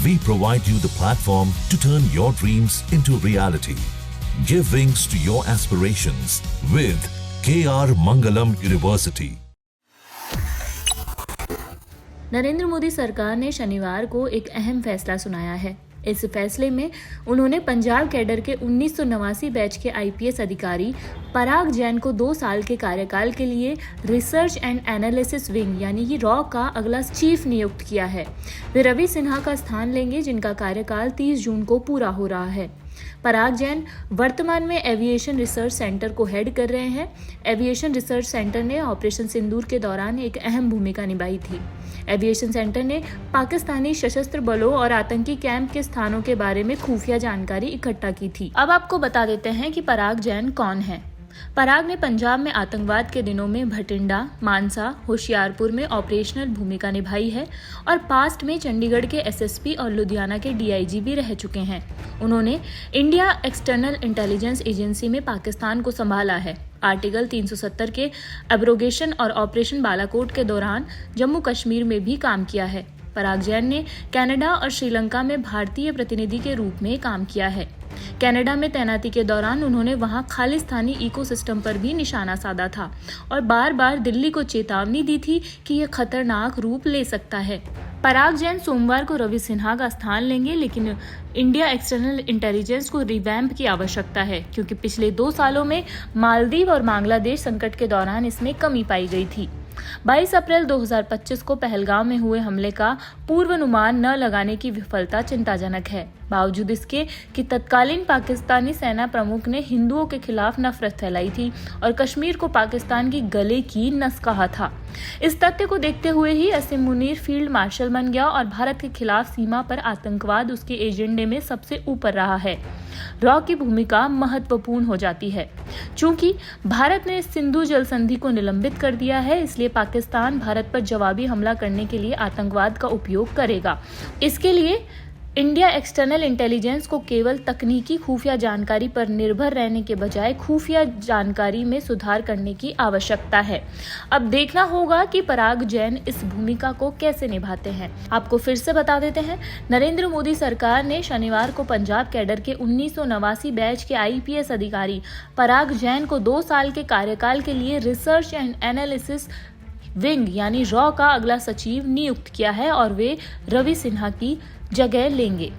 We provide you the platform to turn your dreams into reality. Give wings to your aspirations with KR Mangalam University. Narendra Modi सरकार ने शनिवार को एक अहम फैसला सुनाया है। इस फैसले में उन्होंने पंजाब कैडर के 1989 बैच के आईपीएस अधिकारी पराग जैन को 2 साल के कार्यकाल के लिए रिसर्च एंड एनालिसिस विंग यानी कि रॉ का अगला चीफ नियुक्त किया है। वे रवि सिन्हा का स्थान लेंगे, जिनका कार्यकाल 30 जून को पूरा हो रहा है। पराग जैन वर्तमान में एविएशन रिसर्च सेंटर को हेड कर रहे हैं। एविएशन रिसर्च सेंटर ने ऑपरेशन सिंदूर के दौरान एक अहम भूमिका निभाई थी। एविएशन सेंटर ने पाकिस्तानी सशस्त्र बलों और आतंकी कैंप के स्थानों के बारे में खुफिया जानकारी इकट्ठा की थी। अब आपको बता देते हैं कि पराग जैन कौन है। पराग ने पंजाब में आतंकवाद के दिनों में भटिंडा, मानसा, होशियारपुर में ऑपरेशनल भूमिका निभाई है और पास्ट में चंडीगढ़ के एसएसपी और लुधियाना के डीआईजी भी रह चुके हैं। उन्होंने इंडिया एक्सटर्नल इंटेलिजेंस एजेंसी में पाकिस्तान को संभाला है। आर्टिकल 370 के एब्रोगेशन और ऑपरेशन बालाकोट के दौरान जम्मू कश्मीर में भी काम किया है। पराग जैन ने कनाडा और श्रीलंका में भारतीय प्रतिनिधि के रूप में काम किया है। कनाडा में तैनाती के दौरान उन्होंने वहां खालिस्तानी इकोसिस्टम पर भी निशाना साधा था और बार बार दिल्ली को चेतावनी दी थी कि यह खतरनाक रूप ले सकता है। पराग जैन सोमवार को रवि सिन्हा का स्थान लेंगे, लेकिन इंडिया एक्सटर्नल इंटेलिजेंस को रिवैम्प की आवश्यकता है क्योंकि पिछले 2 सालों में मालदीव और बांग्लादेश संकट के दौरान इसमें कमी पाई गई थी। 22 अप्रैल 2025 को पहलगाम में हुए हमले का पूर्वानुमान न लगाने की विफलता चिंताजनक है, बावजूद इसके कि तत्कालीन पाकिस्तानी सेना प्रमुख ने हिंदुओं के खिलाफ नफरत फैलाई थी और कश्मीर को पाकिस्तान की गले की नस कहा था। इस तथ्य को देखते हुए ही असीम मुनीर फील्ड मार्शल बन गया और भारत के खिलाफ सीमा पर आतंकवाद उसके एजेंडे में सबसे ऊपर रहा है। रॉ की भूमिका महत्वपूर्ण हो जाती है। चूंकि भारत ने सिंधु जल संधि को निलंबित कर दिया है, इसलिए पाकिस्तान भारत पर जवाबी हमला करने के लिए आतंकवाद का उपयोग करेगा। इसके लिए इंडिया एक्सटर्नल इंटेलिजेंस को केवल तकनीकी खुफिया जानकारी पर निर्भर रहने के बजाय खुफिया जानकारी में सुधार करने की आवश्यकता है। अब देखना होगा कि पराग जैन इस भूमिका को कैसे निभाते हैं। आपको फिर से बता देते हैं, नरेंद्र मोदी सरकार ने शनिवार को पंजाब कैडर के 1989 बैच के आईपीएस अधिकारी पराग जैन को 2 साल के कार्यकाल के लिए रिसर्च एंड एनालिसिस विंग यानी रॉ का अगला सचिव नियुक्त किया है और वे रवि सिन्हा की जगह लेंगे।